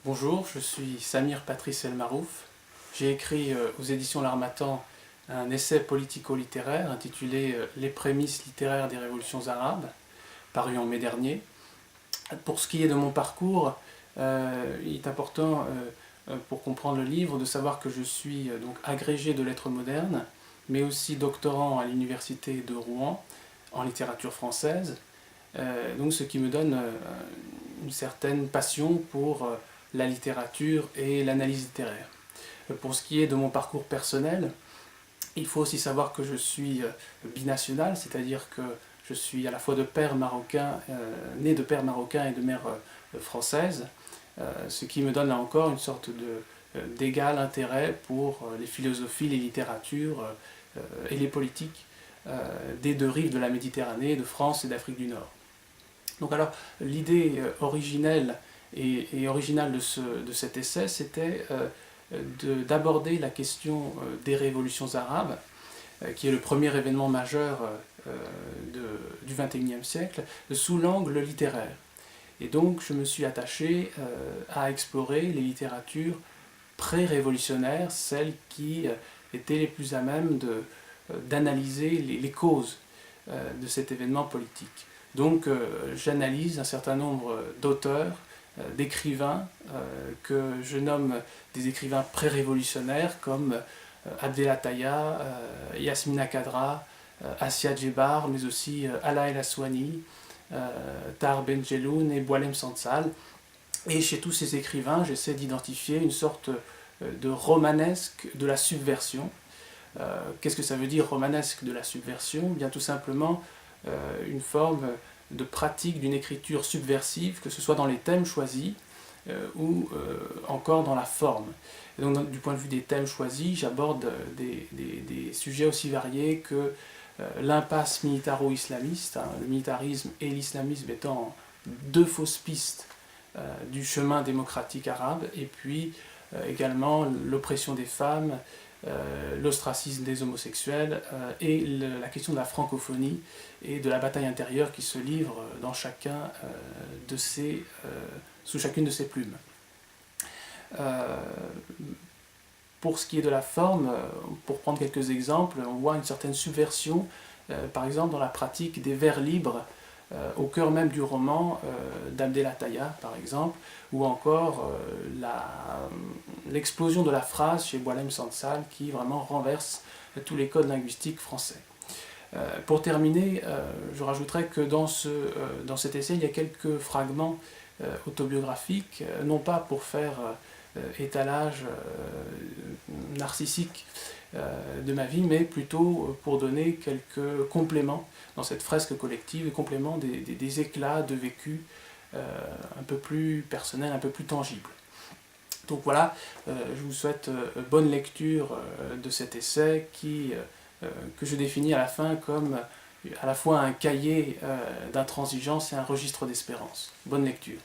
Bonjour, je suis Samir Patrice El Marouf. J'ai écrit aux éditions L'Harmattan un essai politico-littéraire intitulé Les prémices littéraires des révolutions arabes, paru en mai dernier. Pour ce qui est de mon parcours, il est important pour comprendre le livre de savoir que je suis donc agrégé de lettres modernes, mais aussi doctorant à l'université de Rouen en littérature française, donc ce qui me donne une certaine passion pour la littérature et l'analyse littéraire. Pour ce qui est de mon parcours personnel, il faut aussi savoir que je suis binational, c'est-à-dire que je suis à la fois de père marocain, né de père marocain et de mère française, ce qui me donne là encore une sorte d'égal intérêt pour les philosophies, les littératures et les politiques des deux rives de la Méditerranée, de France et d'Afrique du Nord. Donc alors, l'idée originelle et originale de cet essai, c'était d'aborder la question des révolutions arabes, qui est le premier événement majeur du XXIe siècle, sous l'angle littéraire. Et donc je me suis attaché à explorer les littératures pré-révolutionnaires, celles qui étaient les plus à même d'analyser les causes de cet événement politique. Donc j'analyse un certain nombre d'auteurs, d'écrivains que je nomme des écrivains pré-révolutionnaires comme Abdelataya, Yasmina Khadra, Assia Djebar, mais aussi Ala El Aswani, Tahar Ben Jelloun et Boualem Sansal. Et chez tous ces écrivains, j'essaie d'identifier une sorte de romanesque de la subversion. Qu'est-ce que ça veut dire romanesque de la subversion? Bien tout simplement une forme de pratique d'une écriture subversive, que ce soit dans les thèmes choisis ou encore dans la forme. Et donc, du point de vue des thèmes choisis, j'aborde des sujets aussi variés que l'impasse militaro-islamiste, le militarisme et l'islamisme étant deux fausses pistes du chemin démocratique arabe, et puis également l'oppression des femmes, l'ostracisme des homosexuels et la question de la francophonie et de la bataille intérieure qui se livre dans sous chacune de ces plumes. Pour ce qui est de la forme, pour prendre quelques exemples, on voit une certaine subversion, par exemple dans la pratique des vers libres au cœur même du roman d'Abdelataya, par exemple, ou encore l'explosion de la phrase chez Boualem Sansal qui vraiment renverse tous les codes linguistiques français. Pour terminer, je rajouterai que dans cet essai, il y a quelques fragments autobiographiques, non pas pour faire étalage narcissique de ma vie, mais plutôt pour donner quelques compléments dans cette fresque collective, des compléments, des éclats de vécu un peu plus personnels, un peu plus tangibles. Donc voilà, je vous souhaite bonne lecture de cet essai que je définis à la fin comme à la fois un cahier d'intransigeance et un registre d'espérance. Bonne lecture.